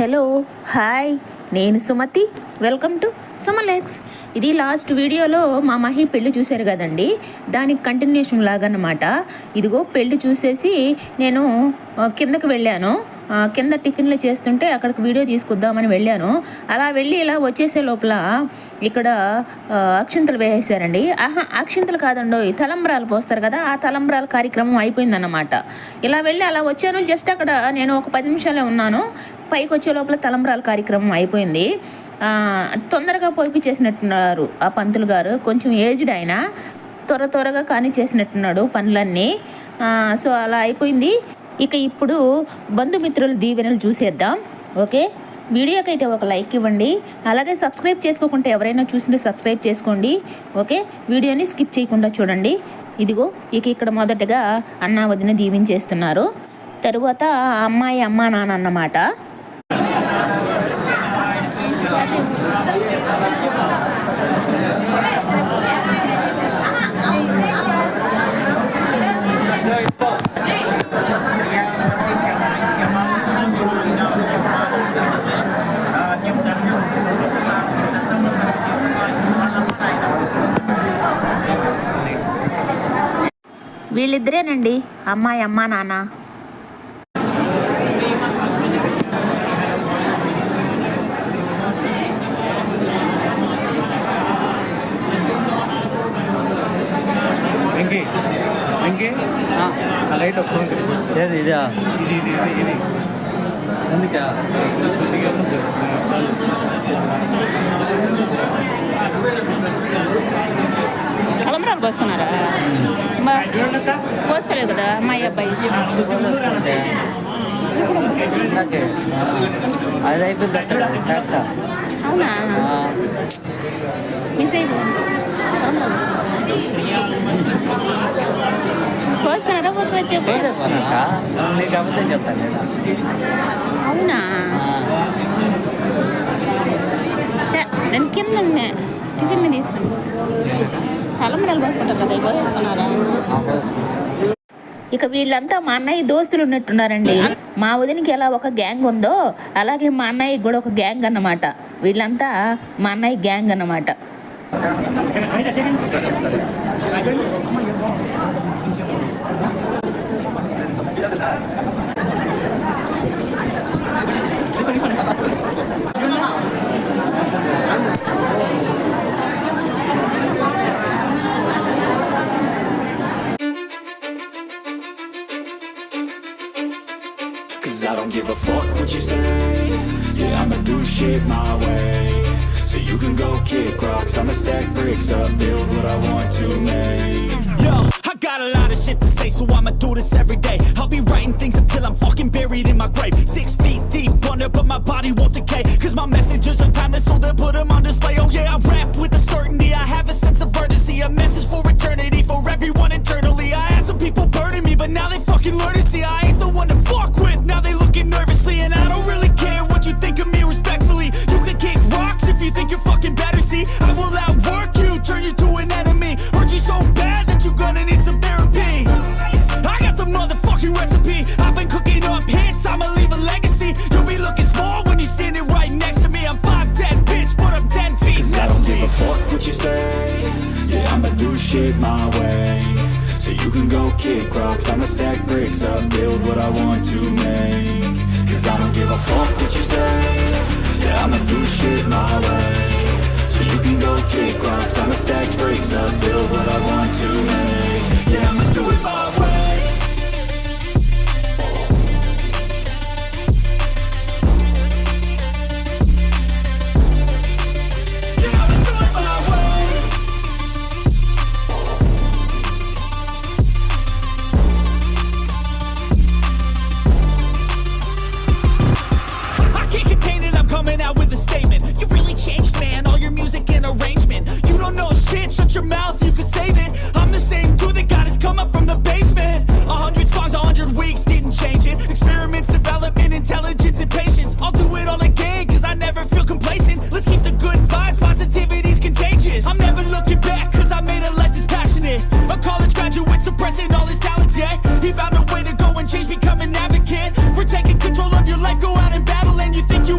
Hello hi, నేను Sumathi. Welcome to సుమలెక్స్. ఇది last వీడియోలో మా మహి పెళ్ళి చూశారు కదండి, దానికి కంటిన్యూషన్ లాగా అన్నమాట. ఇదిగో పెళ్ళి చూసేసి నేను కిందకి వెళ్ళాను. కింద టిఫిన్లు చేస్తుంటే అక్కడికి వీడియో తీసుకొద్దామని వెళ్ళాను. అలా వెళ్ళి ఇలా వచ్చేసే లోపల ఇక్కడ అక్షింతలు వేసేసారండి. అక్షింతలు కాదండో, తలంబ్రాలు పోస్తారు కదా, ఆ తలంబ్రాల కార్యక్రమం అయిపోయిందన్నమాట. ఇలా వెళ్ళి అలా వచ్చాను. జస్ట్ అక్కడ నేను ఒక 10 నిమిషాలే ఉన్నాను. పైకి వచ్చే లోపల తలంబ్రాల కార్యక్రమం అయిపోయింది. తొందరగా పోయి చేసినట్టున్నారు ఆ పంతులు గారు. కొంచెం ఏజ్డ్ ఆయన, త్వరగా కానీ చేసినట్టున్నాడు పనులన్నీ. సో అలా అయిపోయింది. ఇక ఇప్పుడు బంధుమిత్రుల దీవెనలు చూసేద్దాం. ఓకే, వీడియోకి అయితే ఒక లైక్ ఇవ్వండి. అలాగే సబ్స్క్రైబ్ చేసుకోకుంటే ఎవరైనా చూసింటే సబ్స్క్రైబ్ చేసుకోండి. ఓకే, వీడియోని స్కిప్ చేయకుండా చూడండి. ఇదిగో ఇక్కడ మొదటగా అన్న వదిన దీవించేస్తున్నారు. తరువాత అమ్మాయి అమ్మా నాన్న అన్నమాట. వీళ్ళిద్దరేనండి అమ్మాయి అమ్మా నాన్న. లైట్ ఏది ఇదా ఇది ఎందుకా తలంబ్రాలు పోసుకున్నారా? పోసుకోలేదు కదా అమ్మాయి అబ్బాయి. అది అయిపోయింది. అవునా, మిస్ అయిపోయింది. పోసుకున్నారా? పోసుకొచ్చి నీకు అబద్ధం చెప్తాను నేను. అవునా, నేను కింద ఉన్నా, టిఫిన్ తీస్తాను. తలంబ్రాలు పోసుకుంటారు కదా, పోసుకున్నారా? ఇక వీళ్ళంతా మా అన్నయ్య దోస్తులు ఉన్నట్టున్నారండి. మా వదినికి ఎలా ఒక గ్యాంగ్ ఉందో అలాగే మా అన్నయ్యకి కూడా ఒక గ్యాంగ్ అన్నమాట. వీళ్ళంతా మా అన్నయ్య గ్యాంగ్ అన్నమాట. Cause I don't give a fuck what you say. Yeah, I'ma do shit my way. So you can go kick rocks, I'ma stack bricks up, build what I want to make. Yo, I got a lot of shit to say, so I'ma do this every day. I'll be writing things until I'm fucking buried in my grave. 6 feet deep under, but my body won't decay. Cause my messages are timeless, so they'll put them on display. Oh yeah, I rap with a certainty, I have a sense of urgency. A message for eternity, for everyone internally. I had some people burning me, but now they fucking learn to see I ain't the one to fuck with. Now they looking nervously, and I don't really care what you think of me respectfully. You can kick rocks if you think you're fucking better, see. I will outwork you, turn you to an enemy. Hurt you so bad that you're gonna need some therapy. I got the motherfucking recipe. I've been cooking up hits, I'ma leave a legacy. You'll be looking small when you're standing right next to me. I'm 5'10", bitch, but I'm 10 feet next to me. I don't give a fuck what you say. Yeah, I'ma do shit my way. So you can go kick rocks, I'ma stack bricks up, build what I want to make. Cause I don't give a fuck what you say. Yeah, I'ma do shit my way. So you can go kick rocks, I'ma stack bricks up, build what I want to make. Yeah, I'ma do it my way. Coming out with a statement. You really changed, man. All your music and arrangement. You don't know shit. Shut your mouth. You can save it. I'm the same dude that got his come up from the basement. 100 songs, 100 weeks didn't change it. Experiments, development, intelligence, and patience. I'll do it all again, cause I never feel complacent. Let's keep the good vibes. Positivity's contagious. I'm never looking back, cause I made a life that's passionate. A college graduate suppressing all his talents, yeah. He found a way to go and change, become an advocate. For taking control of your life, go out and battle. And you think you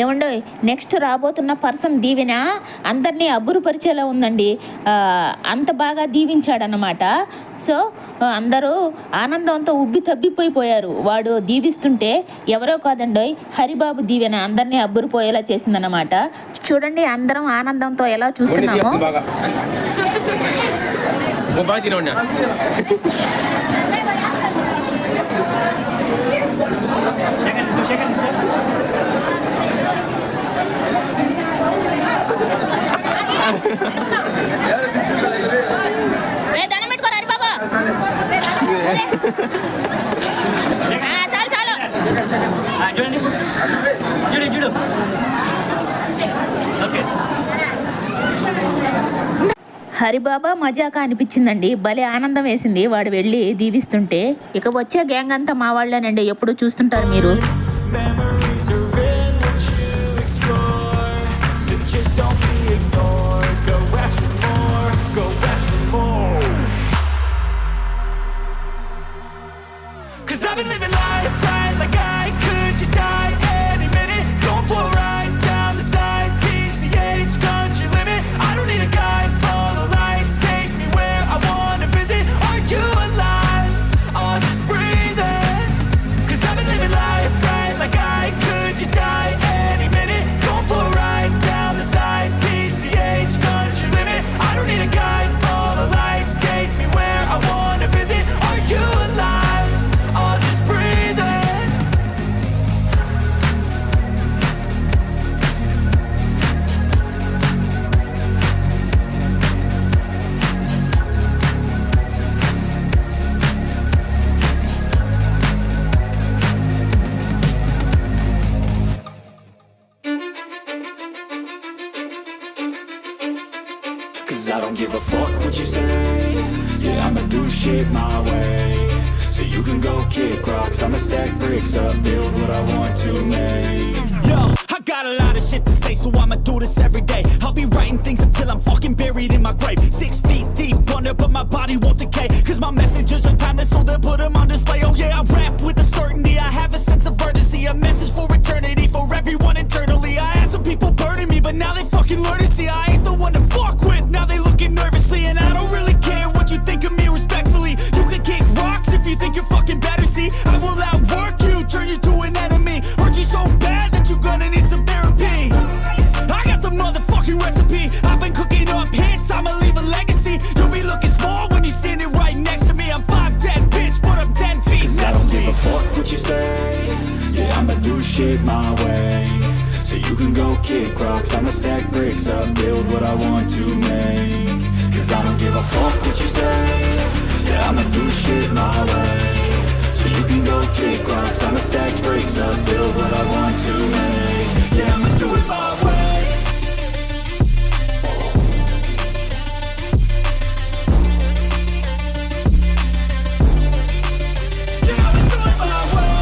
ఏమండో next రాబోతున్న person దీవెన అందరినీ అబ్బురుపరిచేలా ఉందండి. అంత బాగా దీవించాడనమాట. So అందరూ ఆనందంతో ఉబ్బి తబ్బిపోయిపోయారు. వాడు దీవిస్తుంటే ఎవరో కాదండోయ్ హరిబాబు దీవెన అందరినీ అబ్బురుపోయేలా చేసిందనమాట. చూడండి అందరం ఆనందంతో ఎలా చూస్తున్నామో. దండం పెట్టుకోరు హరిబాబా. చాలు చాలు చూడు ఓకే. హరిబాబా మజాకా అనిపించిందండి. భలే ఆనందం వేసింది వాడు వెళ్ళి దీవిస్తుంటే. ఇక వచ్చే గ్యాంగ్ అంతా మా వాళ్ళేనండి, ఎప్పుడు చూస్తుంటారు మీరు. Memories are in what you explore, so just don't be ignored. Go ask for more, go ask for more. 'Cause I've been living life right like I could just die any minute. Going for a ride down the side, PCH country limit. I don't need a guide, follow lights, take me where I wanna visit. Are you alive? I'll just breathe in. 'Cause I've been living life right like I could just die any minute. Going for a ride down the side, PCH country limit. I don't need a guide, follow lights, take me where I wanna visit. Are you alive? I'll just breathe in. Cause I don't give a fuck what you say. Yeah, I'ma do shit my way. So you can go kick rocks, I'ma stack bricks up, build what I want to make. Yo, I got a lot of shit to say, so I'ma do this every day. I'll be writing things until I'm fucking buried in my grave. 6 feet deep under, but my body won't decay. Cause my messages are timeless, so they'll put them on display. Oh yeah, I rap with a certainty, I have a sense of urgency. A message for eternity, for everyone internally. I had some people burning me, but now they fucking learn to see I ain't the one to fuck with. Now they looking nervously, and I don't really care what you think of me respectfully. You can kick rocks if you think you're fucking better, see. I will outwork you, turn you to an enemy. Hurt you so bad that you're gonna need some therapy. I got the motherfucking recipe. I've been cooking up hits, I'ma leave a legacy. You'll be looking small when you're standing right next to me. I'm 5'10", bitch, but I'm 10 feet 'Cause I next don't to give me. a fuck what you say. Yeah, I'ma do shit my way. So you can go kick rocks, I'ma stack bricks up, build what I want to make. 'Cause I don't give a fuck what you say. Yeah, I'ma do shit my way. So you can go kick rocks, I'ma stack bricks up, build what I want to make. Yeah, I'ma do it my way. Yeah, I'ma do it my way.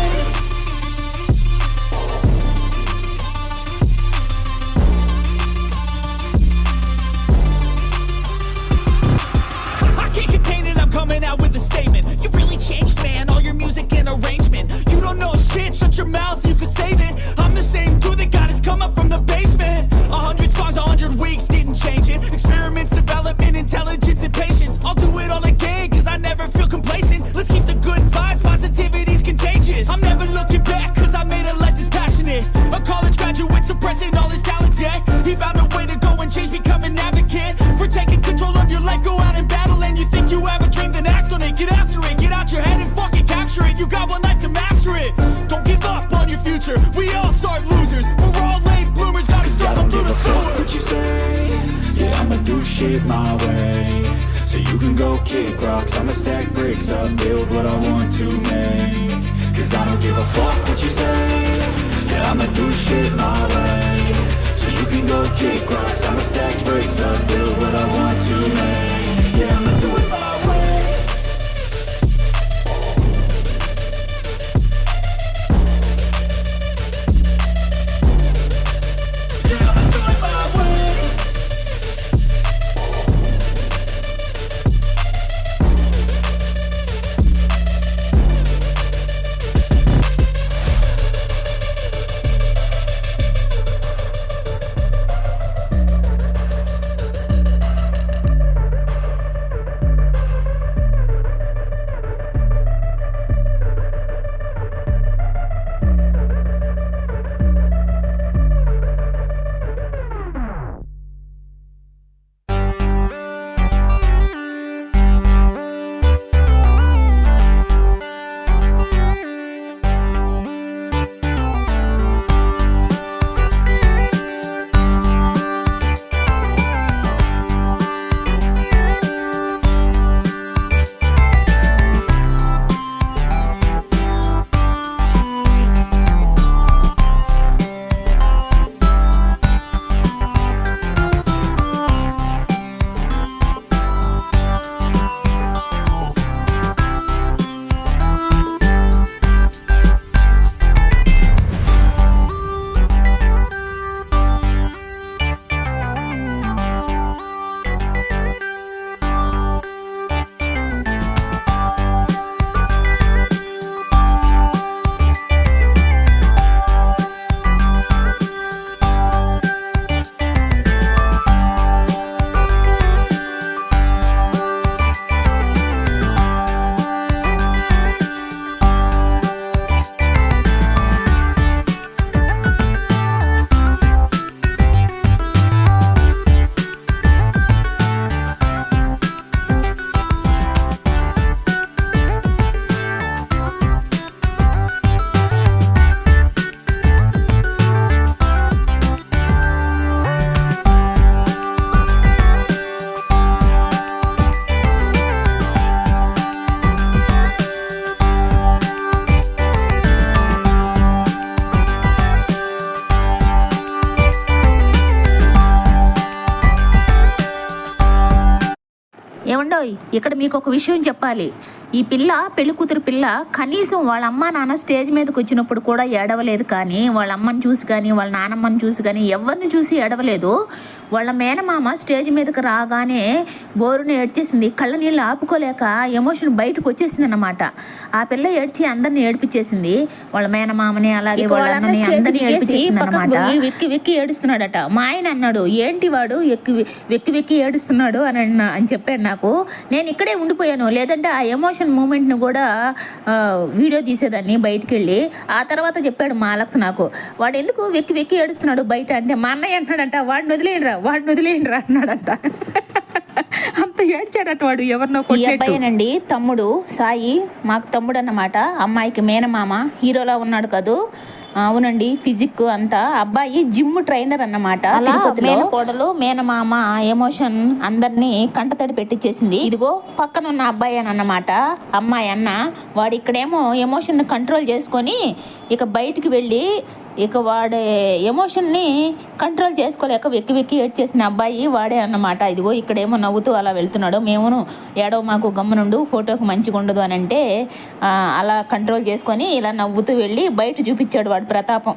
I can't contain it, I'm coming out with a statement. You really changed, man, all your music and arrangement. You don't know shit, shut your mouth, you can save it. I'm the same dude that got his come up from the basement. 100 songs, 100 weeks, didn't change it. Experiments, development, intelligence, and patience. I'll do it all again, cause I never feel complacent. Let's keep the good vibes, positivity's contagious. I'm never looking back, cause I made a life that's passionate. A college graduate suppressing all his talents, yeah. He found a way to go and change, become an advocate. For taking control of your life, go out and battle. And you think you have a dream, then act on it. Get after it, get out your head and fucking capture it. You got one life to master it. Don't give up on your future, we all start losers. We're all late bloomers, gotta 'Cause I struggle don't through give the a fuck sewer. what you say. Yeah, I'ma do shit my way. So you can go kick rocks, I'ma stack bricks up, build what I want to make. 'Cause I don't give a fuck what you say. Yeah, I'ma do shit my way. So you can go kick rocks, I'ma stack bricks up, build what I want to make. Yeah, I'ma do it my way. Yeah, I'ma do it my way. ఏమండోయ్, ఇక్కడ మీకు ఒక విషయం చెప్పాలి. ఈ పిల్ల, పెళ్లి కూతురు పిల్ల, కనీసం వాళ్ళ అమ్మ నాన్న స్టేజ్ మీదకి వచ్చినప్పుడు కూడా ఏడవలేదు. కానీ వాళ్ళ అమ్మని చూసి కానీ వాళ్ళ నాన్నమ్మని చూసి కానీ ఎవరిని చూసి ఏడవలేదు. వాళ్ళ మేనమామ స్టేజ్ మీదకి రాగానే బోరుని ఏడ్చేసింది. కళ్ళ నీళ్ళు ఆపుకోలేక ఎమోషన్ బయటకు వచ్చేసింది అన్నమాట. ఆ పిల్ల ఏడ్చి అందరిని ఏడిపించేసింది. వాళ్ళ మేనమామని అలాగే వాళ్ళ అన్నని అందరినీ ఏడిపించేసింది అన్నమాట. వెక్కి వెక్కి ఏడుస్తున్నాడట. మా ఆయన అన్నాడు, ఏంటి వాడు వెక్కి వెక్కి ఏడుస్తున్నాడు అని చెప్పాడు నాకు. నేను ఇక్కడే ఉండిపోయాను, లేదంటే ఆ ఎమోషన్ మూమెంట్ని కూడా వీడియో తీసేదాన్ని బయటికి వెళ్ళి. ఆ తర్వాత చెప్పాడు మాలక్స్ నాకు, వాడు ఎందుకు వెక్కి వెక్కి ఏడుస్తున్నాడు బయట అంటే, మా అన్నయ్య అంటున్నాడంట, వాడిని వదిలేయండిరా అన్నాడంట. అంత ఏడ్చాడట వాడు, ఎవరినో అబ్బాయినండి తమ్ముడు సాయి, మాకు తమ్ముడు అన్నమాట. అమ్మాయికి మేనమామ, హీరోలా ఉన్నాడు కదూ. అవునండి, ఫిజిక్ అంతా. అబ్బాయి జిమ్ ట్రైనర్ అన్నమాట. మేనకోడలు మేనమామ ఎమోషన్ అందరినీ కంటతడి పెట్టించేసింది. ఇదిగో పక్కన ఉన్న అబ్బాయి అని అన్నమాట, అమ్మాయి అన్న. వాడు ఇక్కడేమో ఎమోషన్ కంట్రోల్ చేసుకొని ఇక బయటికి వెళ్ళి ఇక వాడే ఎమోషన్ని కంట్రోల్ చేసుకోలేక వెక్కి వెక్కి ఏడ్చేసిన అబ్బాయి వాడే అన్నమాట. ఇదిగో ఇక్కడేమో నవ్వుతూ అలా వెళ్తున్నాడు. మేమును ఏడవ మాకు గమ్మునుండు, ఫోటోకి మంచిగా ఉండదు అని అంటే అలా కంట్రోల్ చేసుకొని ఇలా నవ్వుతూ వెళ్ళి బయట చూపించాడు వాడు ప్రతాపం.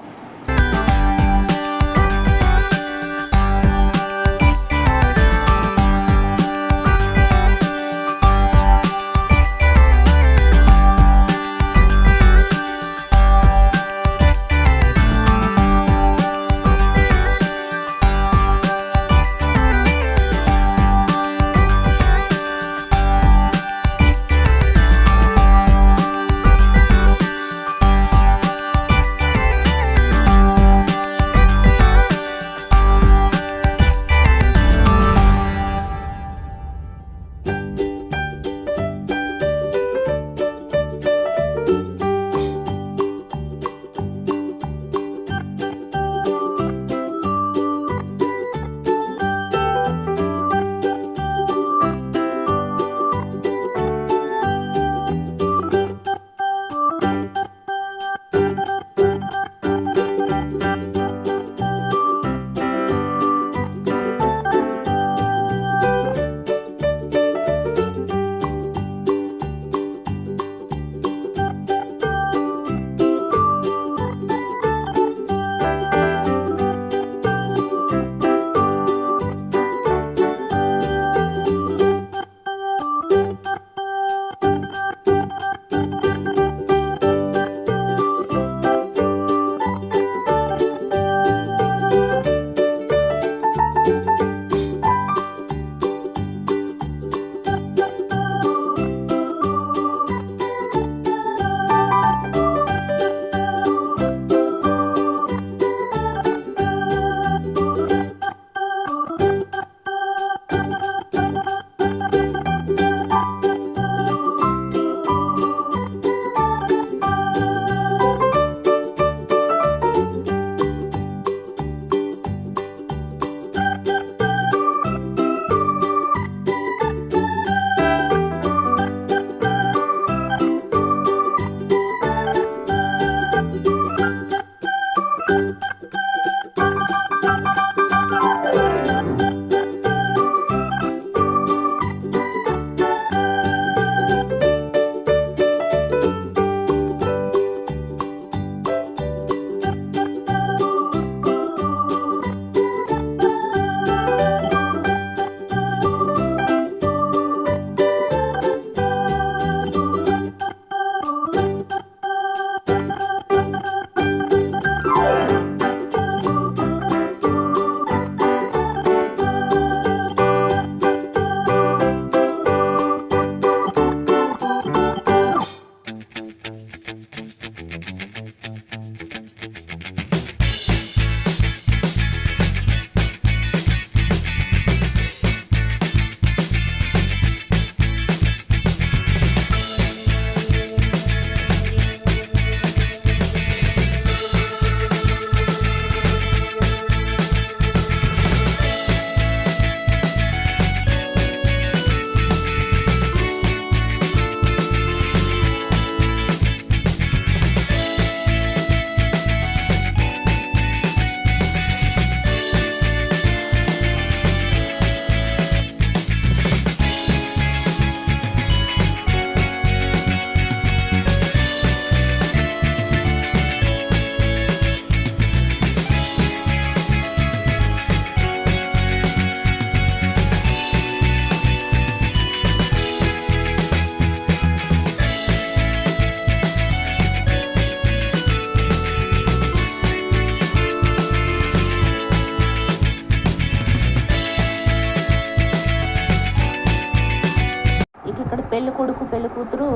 పెళ్లి కొడుకు పెళ్లి కూతురు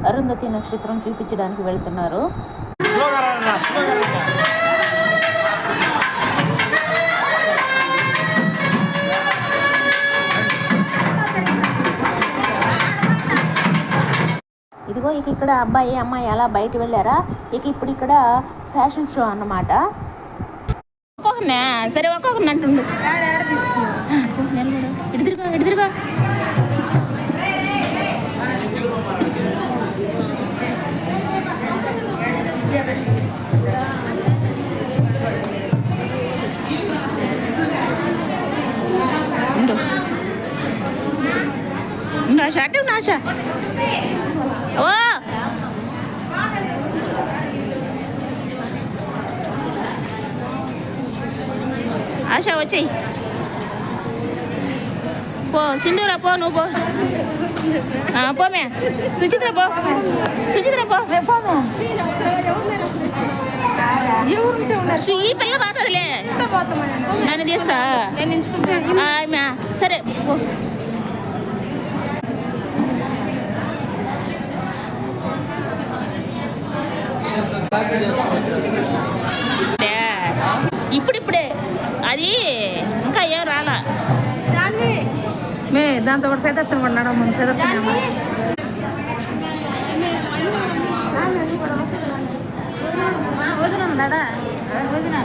అరుంధతి నక్షత్రం చూపించడానికి వెళ్తున్నారు. ఇదిగో ఇక ఇక్కడ అబ్బాయి అమ్మాయి అలా బయట వెళ్ళారా. ఇక ఇప్పుడు ఇక్కడ ఫ్యాషన్ షో అన్నమాట. ఒక్కొక్కరినే సరే ఒక్కొక్కరిని అంటుండు. ఇటు తిరుగా ఆశ అటు ఆశ ఓ ఆశ వచ్చేయి పో సింధూరా పో నువ్వు పోమే సుచిత్ర పో ఈ పిల్ల పోతుందిలే నన్ను తీస్తా సరే పో. ఇప్పుడిప్పుడే అది ఇంకా ఏం రాలా. దాంతో కూడా పెద్దత్తను కొన్నాడు మన పెద్దత్తనే వదినందాడా వదిన.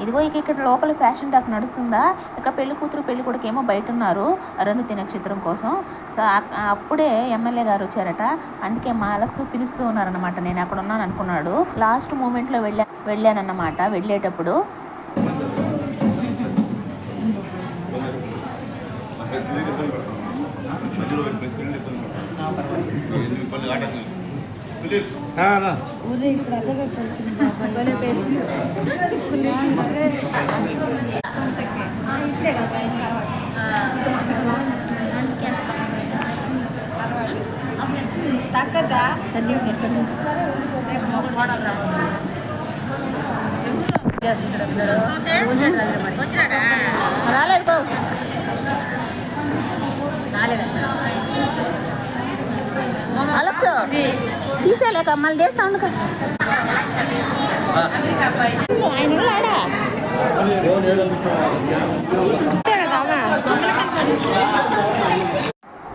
ఇదిగో ఇక ఇక్కడ లోపల ఫ్యాషన్ టాక్ నడుస్తుందా. ఇక పెళ్లి కూతురు పెళ్లి కొడుకు ఏమో బయట ఉన్నారు అరుంధతి నక్షత్రం కోసం. సో అప్పుడే ఎమ్మెల్యే గారు వచ్చారట. అందుకే మా అలక్స్ పిలుస్తూ ఉన్నారనమాట. నేను అక్కడ ఉన్నాను అనుకున్నాడు. లాస్ట్ మూమెంట్లో వెళ్ళానన్నమాట. వెళ్ళేటప్పుడు రాలేదు బాబు అలక్స్ తీసేలేక మళ్ళీ చేస్తా ఉండక ఆయన ఉన్నాడా?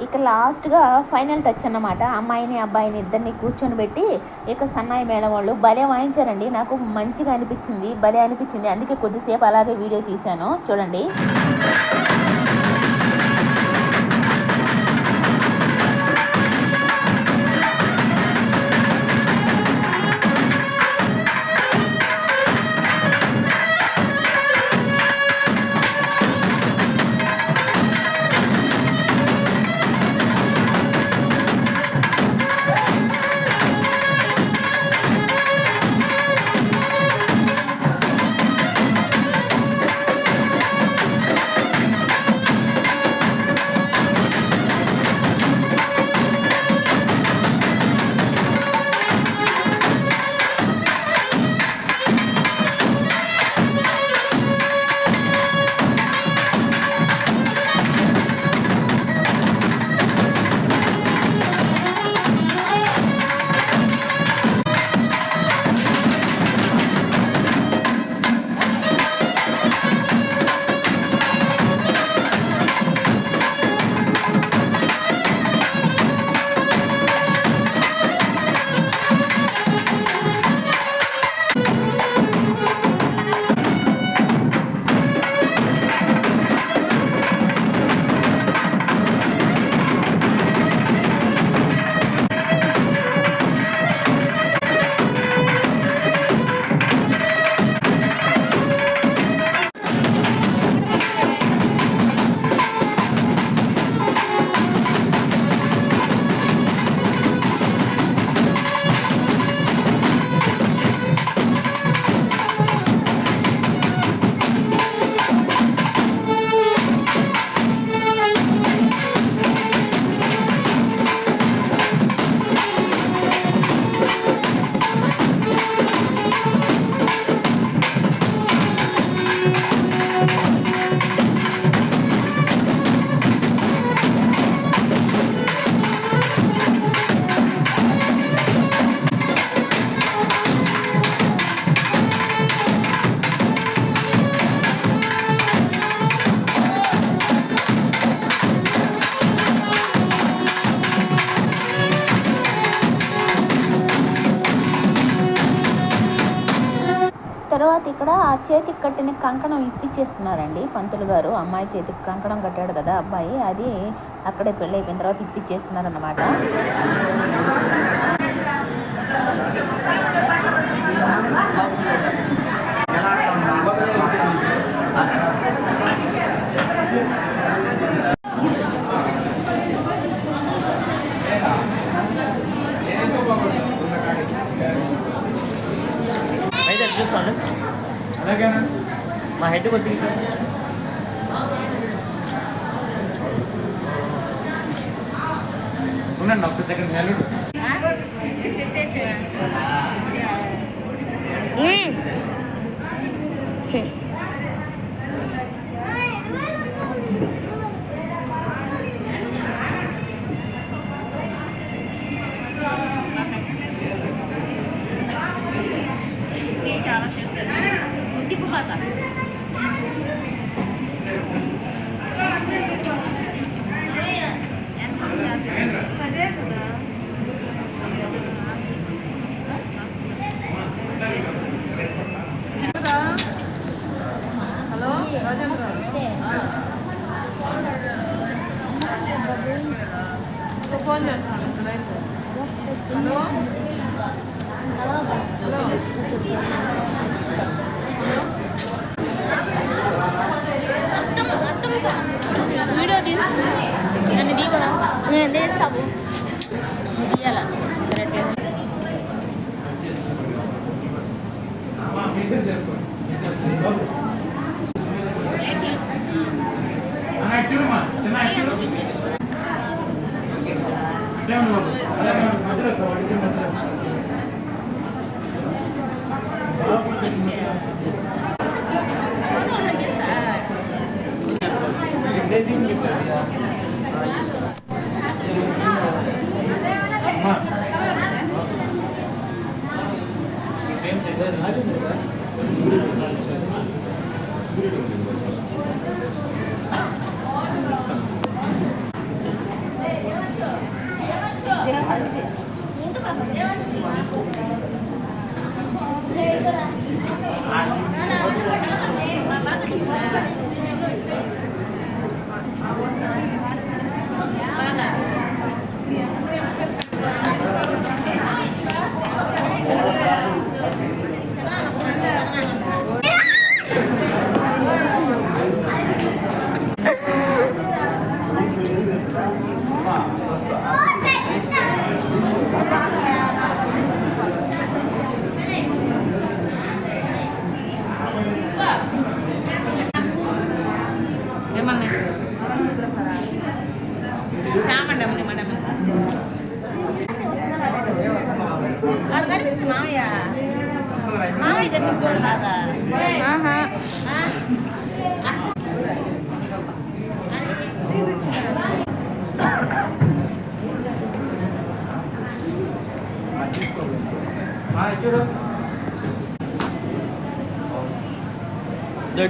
ఇక లాస్ట్గా ఫైనల్ టచ్ అన్నమాట. అమ్మాయిని అబ్బాయిని ఇద్దరిని కూర్చొని పెట్టి ఇక సన్నాయి మేడం వాళ్ళు భలే వాయించారండి. నాకు మంచిగా అనిపించింది, భలే అనిపించింది. అందుకే కొద్దిసేపు అలాగే వీడియో తీశాను, చూడండి. తర్వాత ఇక్కడ ఆ చేతికి కట్టిన కంకణం ఇప్పించేస్తున్నారండి పంతులు గారు. అమ్మాయి చేతికి కంకణం కట్టాడు కదా అబ్బాయి, అది అక్కడే పెళ్ళి అయిపోయిన తర్వాత ఇప్పించేస్తున్నారన్నమాట. అయితే చూస్తాను మా హెడ్ కొద్దిగా ఉండండి ఒక్క సెకండ్ హెల్మెట్ ఫోన్ చేస్తాను. హలో వీడియో తీసుకున్నా నన్ను దీవా నేను తీస్తాము. తీయాలా సరే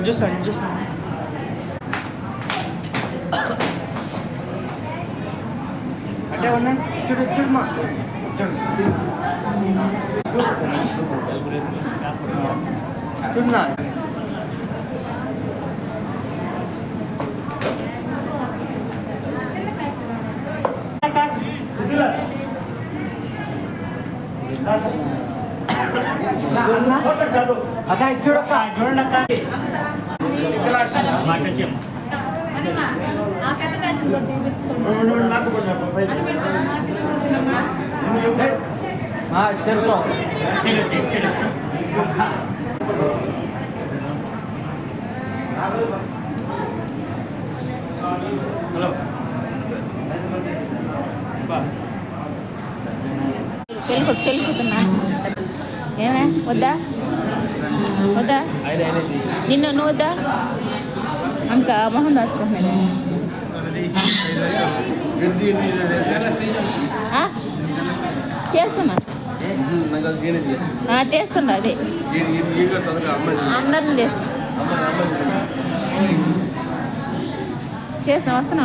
జ్యూస్ అండి జ్యూస్ అంటే ఉన్నాను చూడు చూడమ్మా చూడన్నా అక్క చూడక్క చూడండి అక్క చెల్లిపోతున్నా ఏమే వద్దా వద్దా నిన్ను నువ్వు వద్దా అంక మొహం దాచుకుంటున్నాను చేస్తున్నా చేస్తున్నా అదే అందరిని చేస్తున్నా వస్తున్నా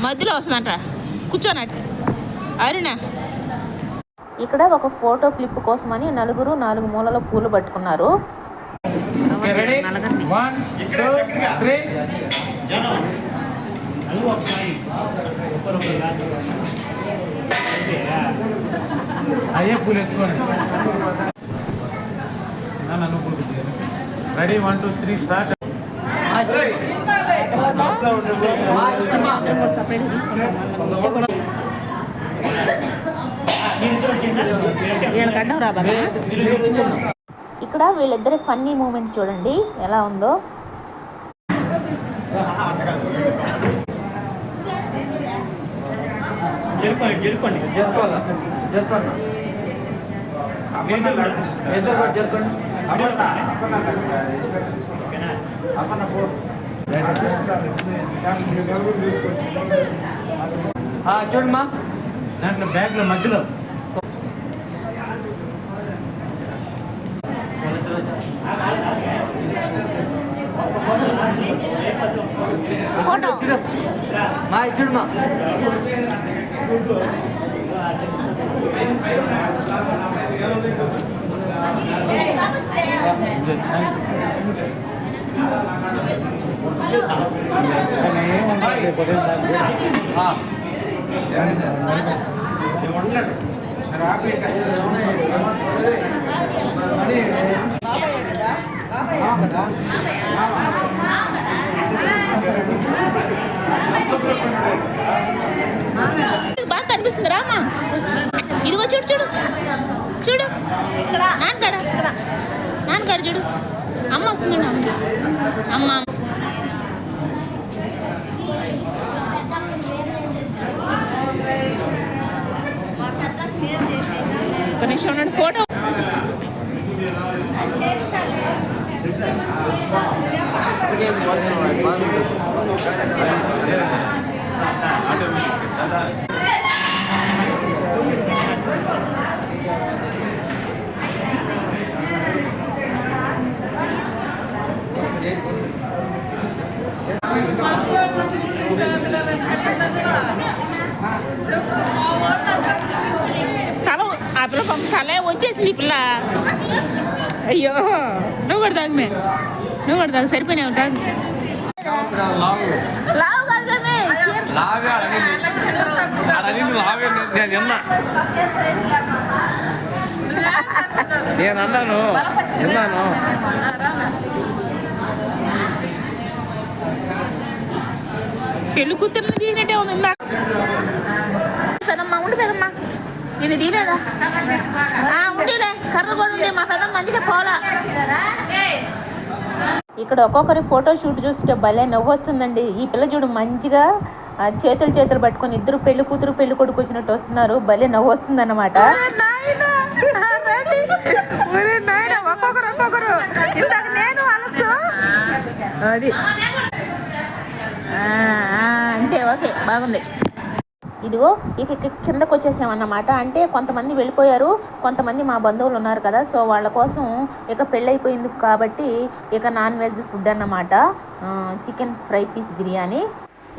మధ్యలో వస్తుందంట కూర్చోనట్టు అరుణా. ఇక్కడ ఒక ఫోటో క్లిప్ కోసమని నలుగురు 4 మూలలో పూలు పట్టుకున్నారు. అయ్యే పూలు ఎత్తుకోండి. Ready 1 2 3 start. ఇక్కడ వీళ్ళిద్దరి ఫన్నీ మూమెంట్ చూడండి ఎలా ఉందో. చూడమ్మా దాంట్లో బ్యాగ్లో మధ్యలో ఫోటో చూడమ్మా బాగా కనిపిస్తుంది రామా. ఇదిగో చూడు చూడు చూడు నాన్నగడ నాన్నగాడు చూడు, అమ్మ వస్తుంది అమ్మ. ఒక నిమిషం ఉన్నాడు, ఫోటో ఆ పిల్ల పంప తలే వచ్చేసింది ఈ పిల్ల. అయ్యో నువ్వు కూడా తాగుమే, నువ్వు కూడా తాగు, సరిపోయినావు తాగు. లావు కాదు కమే, నేను అన్నాను విన్నాను. పెళ్ళి కూతుర్ని తీసినట్టే ఉంది. పెదమ్మా ఉండి పెదమ్మా, నేను తీయలేదా? ఉండేలే, కర్ర కూడా ఉంది. మా పెదమ్మ అందుకే పోలా. ఇక్కడ ఒక్కొక్కరి ఫోటో షూట్ చూస్తుంటే భలే నవ్వు వస్తుందండి. ఈ పిల్ల చూడు మంచిగా చేతులు పట్టుకొని ఇద్దరు పెళ్లి కూతురు పెళ్లి కొడుకు వచ్చినట్టు వస్తున్నారు. భలే నవ్వు వస్తుంది అన్నమాట. అంతే, ఓకే, బాగుంది. ఇదిగో ఇక కిందకు వచ్చేసామన్నమాట. అంటే కొంతమంది వెళ్ళిపోయారు, కొంతమంది మా బంధువులు ఉన్నారు కదా, సో వాళ్ళ కోసం ఇక పెళ్ళైపోయింది కాబట్టి ఇక నాన్ వెజ్ ఫుడ్ అన్నమాట. Chicken fry piece biryani.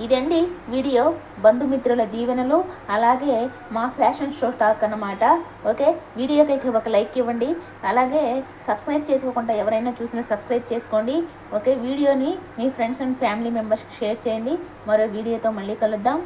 ఇదండి వీడియో, బంధుమిత్రుల దీవెనలు, అలాగే మా ఫ్యాషన్ షో స్టాక్ అన్నమాట. ఓకే, వీడియోకి అయితే ఒక లైక్ ఇవ్వండి, అలాగే సబ్స్క్రైబ్ చేసుకోకుండా ఎవరైనా చూసినా సబ్స్క్రైబ్ చేసుకోండి. ఓకే, వీడియోని మీ ఫ్రెండ్స్ అండ్ ఫ్యామిలీ మెంబర్స్కి షేర్ చేయండి. మరో వీడియోతో మళ్ళీ కలుద్దాం.